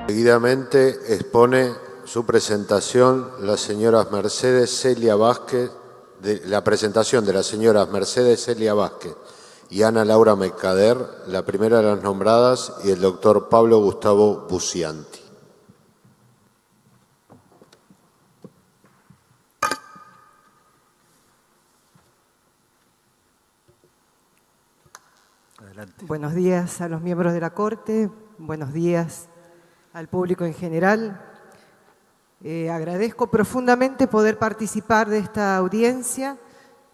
Seguidamente expone su presentación la señora Mercedes Celia Vázquez, la presentación de las señoras Mercedes Celia Vázquez y Ana Laura Mercader, la primera de las nombradas, y el doctor Pablo Gustavo Buscianti. Adelante. Buenos días a los miembros de la Corte, buenos días al público en general. Agradezco profundamente poder participar de esta audiencia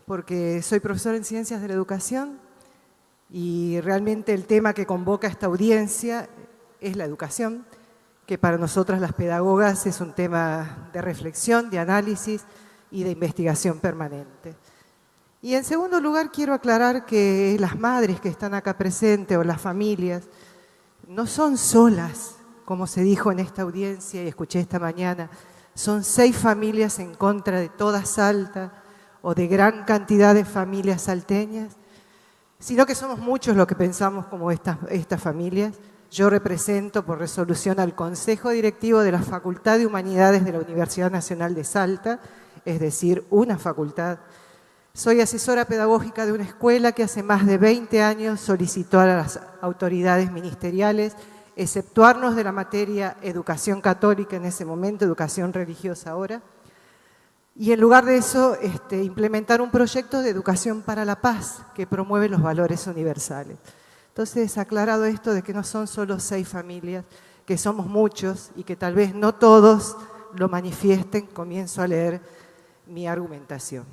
porque soy profesor en Ciencias de la Educación y realmente el tema que convoca esta audiencia es la educación, que para nosotras las pedagogas es un tema de reflexión, de análisis y de investigación permanente. Y en segundo lugar quiero aclarar que las madres que están acá presentes o las familias no son solas, como se dijo en esta audiencia y escuché esta mañana. Son 6 familias en contra de toda Salta o de gran cantidad de familias salteñas, sino que somos muchos los que pensamos como estas familias. Yo represento por resolución al Consejo Directivo de la Facultad de Humanidades de la Universidad Nacional de Salta, es decir, una facultad. Soy asesora pedagógica de una escuela que hace más de 20 años solicitó a las autoridades ministeriales exceptuarnos de la materia educación católica en ese momento, educación religiosa ahora, y en lugar de eso implementar un proyecto de educación para la paz que promueve los valores universales. Entonces, aclarado esto de que no son solo 6 familias, que somos muchos y que tal vez no todos lo manifiesten, comienzo a leer mi argumentación.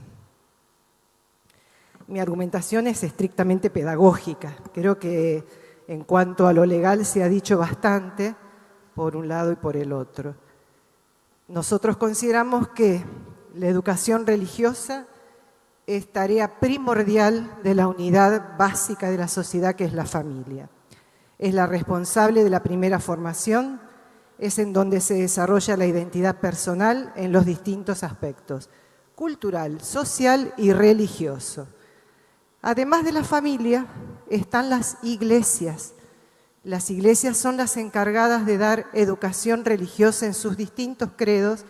Mi argumentación es estrictamente pedagógica. Creo que en cuanto a lo legal se ha dicho bastante por un lado y por el otro. Nosotros consideramos que la educación religiosa es tarea primordial de la unidad básica de la sociedad, que es la familia. Es la responsable de la primera formación, es en donde se desarrolla la identidad personal en los distintos aspectos, cultural, social y religioso. Además de la familia, están las iglesias. Las iglesias son las encargadas de dar educación religiosa en sus distintos credos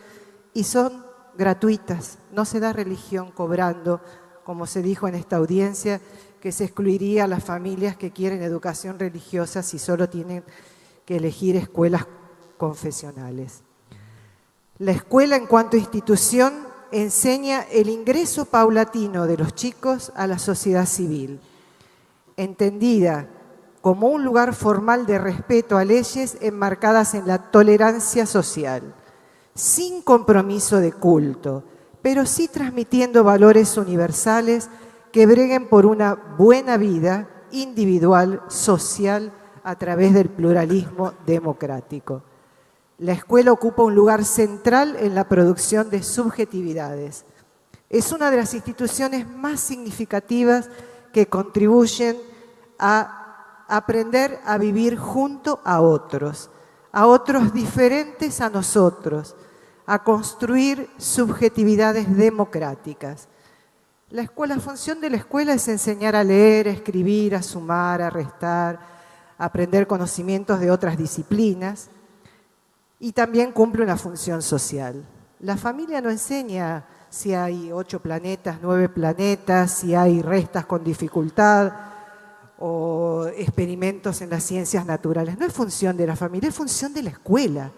y son gratuitas. No se da religión cobrando, como se dijo en esta audiencia, que se excluiría a las familias que quieren educación religiosa si solo tienen que elegir escuelas confesionales. La escuela, en cuanto a institución, enseña el ingreso paulatino de los chicos a la sociedad civil, entendida como un lugar formal de respeto a leyes enmarcadas en la tolerancia social, sin compromiso de culto, pero sí transmitiendo valores universales que breguen por una buena vida individual, social, a través del pluralismo democrático. La escuela ocupa un lugar central en la producción de subjetividades. Es una de las instituciones más significativas que contribuyen a aprender a vivir junto a otros diferentes a nosotros, a construir subjetividades democráticas. La función de la escuela es enseñar a leer, a escribir, a sumar, a restar, a aprender conocimientos de otras disciplinas, y también cumple una función social. La familia no enseña si hay 8 planetas, 9 planetas, si hay restas con dificultad o experimentos en las ciencias naturales. No es función de la familia, es función de la escuela.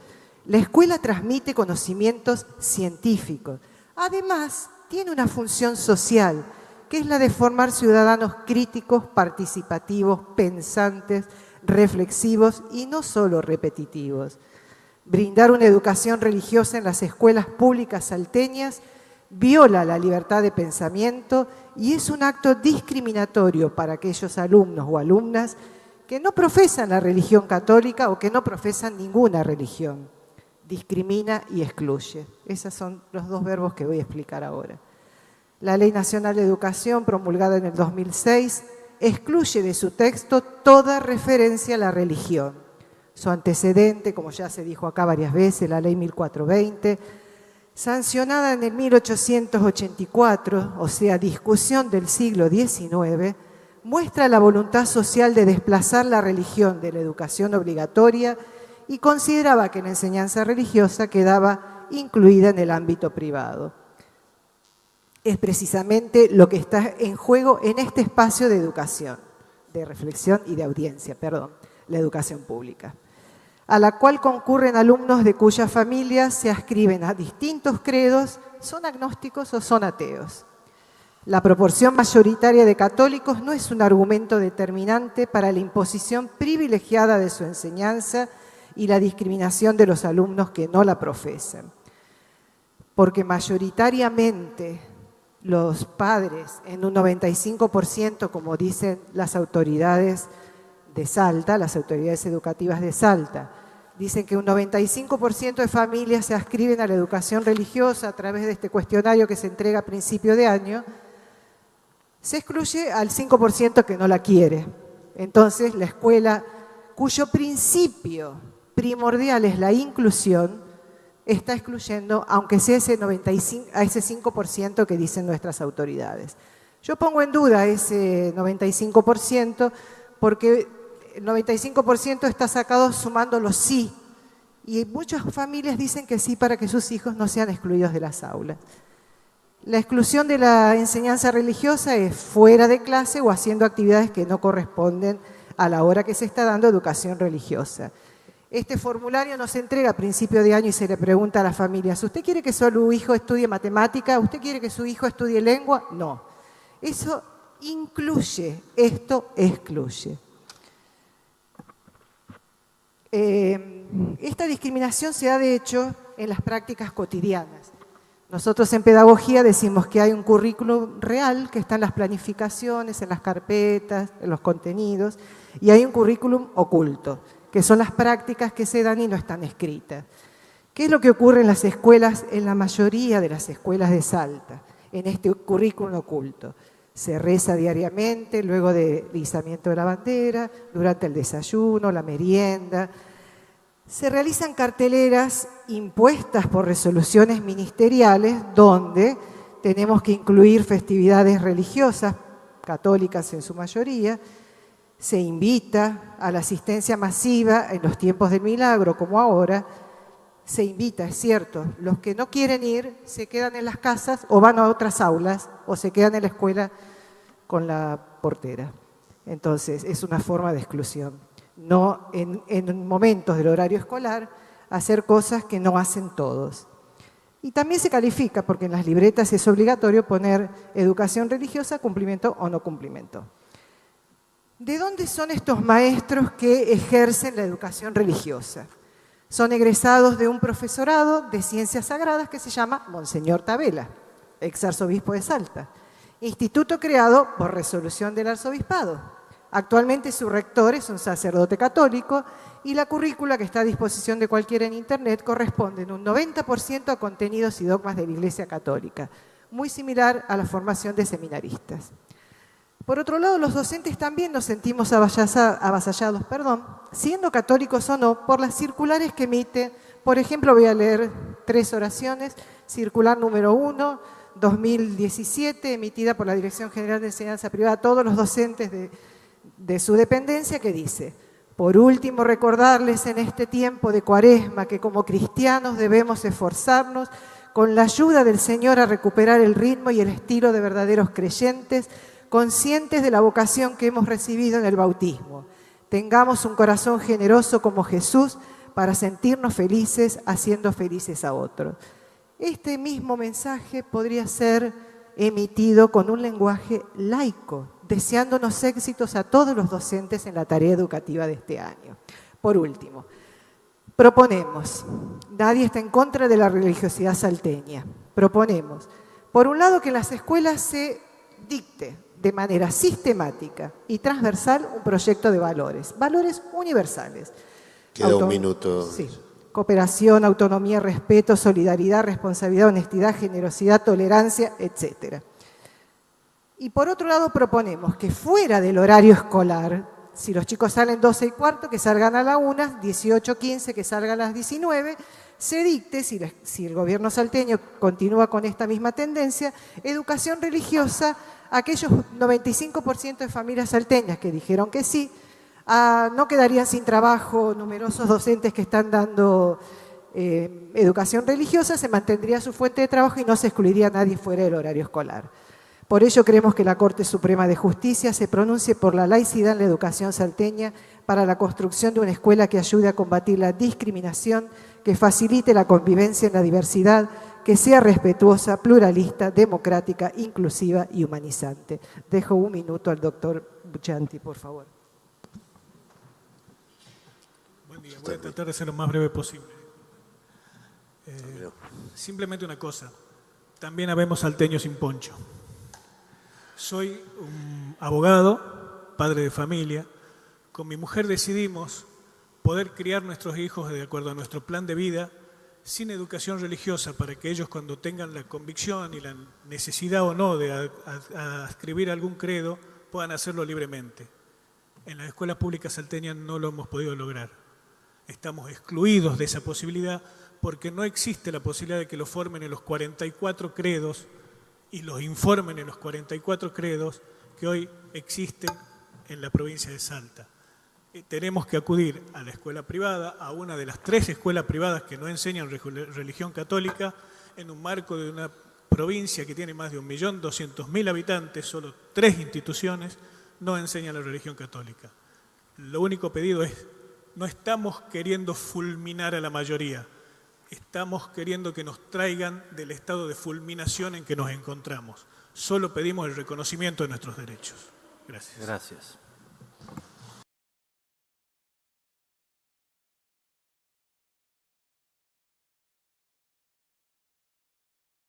La escuela transmite conocimientos científicos. Además, tiene una función social, que es la de formar ciudadanos críticos, participativos, pensantes, reflexivos y no solo repetitivos. Brindar una educación religiosa en las escuelas públicas salteñas viola la libertad de pensamiento y es un acto discriminatorio para aquellos alumnos o alumnas que no profesan la religión católica o que no profesan ninguna religión. Discrimina y excluye. Esos son los 2 verbos que voy a explicar ahora. La Ley Nacional de Educación, promulgada en el 2006, excluye de su texto toda referencia a la religión. Su antecedente, como ya se dijo acá varias veces, la Ley 1420, sancionada en el 1884, o sea, discusión del siglo XIX, muestra la voluntad social de desplazar la religión de la educación obligatoria y consideraba que la enseñanza religiosa quedaba incluida en el ámbito privado. Es precisamente lo que está en juego en este espacio de educación, de reflexión y de audiencia, perdón, la educación pública, a la cual concurren alumnos de cuyas familias se adscriben a distintos credos, son agnósticos o son ateos. La proporción mayoritaria de católicos no es un argumento determinante para la imposición privilegiada de su enseñanza y la discriminación de los alumnos que no la profesan, porque mayoritariamente los padres, en un 95%, como dicen las autoridades de Salta, las autoridades educativas de Salta, dicen que un 95% de familias se adscriben a la educación religiosa a través de este cuestionario que se entrega a principio de año. Se excluye al 5% que no la quiere. Entonces, la escuela, cuyo principio primordial es la inclusión, está excluyendo, aunque sea a ese 5% que dicen nuestras autoridades. Yo pongo en duda ese 95% porque el 95% está sacado sumando los sí. Y muchas familias dicen que sí para que sus hijos no sean excluidos de las aulas. La exclusión de la enseñanza religiosa es fuera de clase o haciendo actividades que no corresponden a la hora que se está dando educación religiosa. Este formulario nos entrega a principio de año y se le pregunta a las familias, ¿usted quiere que su hijo estudie matemática? ¿Usted quiere que su hijo estudie lengua? No. Eso incluye, esto excluye. Esta discriminación se da de hecho en las prácticas cotidianas. Nosotros en pedagogía decimos que hay un currículum real que está en las planificaciones, en las carpetas, en los contenidos, y hay un currículum oculto, que son las prácticas que se dan y no están escritas. ¿Qué es lo que ocurre en las escuelas, en la mayoría de las escuelas de Salta, en este currículum oculto? Se reza diariamente, luego del izamiento de la bandera, durante el desayuno, la merienda. Se realizan carteleras impuestas por resoluciones ministeriales donde tenemos que incluir festividades religiosas, católicas en su mayoría. Se invita a la asistencia masiva en los tiempos del milagro, como ahora. Se invita, es cierto, los que no quieren ir se quedan en las casas o van a otras aulas o se quedan en la escuela con la portera. Entonces, es una forma de exclusión. No en momentos del horario escolar hacer cosas que no hacen todos. Y también se califica, porque en las libretas es obligatorio poner educación religiosa, cumplimiento o no cumplimiento. ¿De dónde son estos maestros que ejercen la educación religiosa? Son egresados de un profesorado de ciencias sagradas que se llama Monseñor Tabela, exarzobispo de Salta, instituto creado por resolución del arzobispado. Actualmente su rector es un sacerdote católico y la currícula que está a disposición de cualquiera en Internet corresponde en un 90% a contenidos y dogmas de la Iglesia Católica, muy similar a la formación de seminaristas. Por otro lado, los docentes también nos sentimos avasallados, siendo católicos o no, por las circulares que emite. Por ejemplo, voy a leer 3 oraciones. Circular número 1, 2017, emitida por la Dirección General de Enseñanza Privada a todos los docentes de su dependencia, que dice: por último, recordarles en este tiempo de Cuaresma que como cristianos debemos esforzarnos con la ayuda del Señor a recuperar el ritmo y el estilo de verdaderos creyentes, conscientes de la vocación que hemos recibido en el bautismo. Tengamos un corazón generoso como Jesús para sentirnos felices haciendo felices a otros. Este mismo mensaje podría ser emitido con un lenguaje laico, deseándonos éxitos a todos los docentes en la tarea educativa de este año. Por último, proponemos, nadie está en contra de la religiosidad salteña, proponemos, por un lado, que en las escuelas se dicte de manera sistemática y transversal un proyecto de valores universales. Queda un minuto. Sí. Cooperación, autonomía, respeto, solidaridad, responsabilidad, honestidad, generosidad, tolerancia, etc. Y por otro lado proponemos que fuera del horario escolar, si los chicos salen 12:15, que salgan a la 1, 18:15, que salgan a las 19, se dicte, si el gobierno salteño continúa con esta misma tendencia, educación religiosa a aquellos 95% de familias salteñas que dijeron que sí, No quedarían sin trabajo numerosos docentes que están dando educación religiosa, se mantendría su fuente de trabajo y no se excluiría a nadie fuera del horario escolar. Por ello queremos que la Corte Suprema de Justicia se pronuncie por la laicidad en la educación salteña para la construcción de una escuela que ayude a combatir la discriminación, que facilite la convivencia en la diversidad, que sea respetuosa, pluralista, democrática, inclusiva y humanizante. Dejo un minuto al doctor Buchanti, por favor. Buen día, voy a tratar de ser lo más breve posible. Simplemente una cosa, también habemos salteños sin poncho. Soy un abogado, padre de familia. Con mi mujer decidimos poder criar nuestros hijos de acuerdo a nuestro plan de vida sin educación religiosa para que ellos cuando tengan la convicción y la necesidad o no de adscribir algún credo puedan hacerlo libremente. En las escuelas públicas salteñas no lo hemos podido lograr. Estamos excluidos de esa posibilidad porque no existe la posibilidad de que los formen en los 44 credos y los informen en los 44 credos que hoy existen en la provincia de Salta. Tenemos que acudir a la escuela privada, a una de las 3 escuelas privadas que no enseñan religión católica, en un marco de una provincia que tiene más de 1.200.000 habitantes, solo 3 instituciones no enseñan la religión católica. Lo único pedido es, no estamos queriendo fulminar a la mayoría, estamos queriendo que nos traigan del estado de fulminación en que nos encontramos. Solo pedimos el reconocimiento de nuestros derechos. Gracias. Gracias.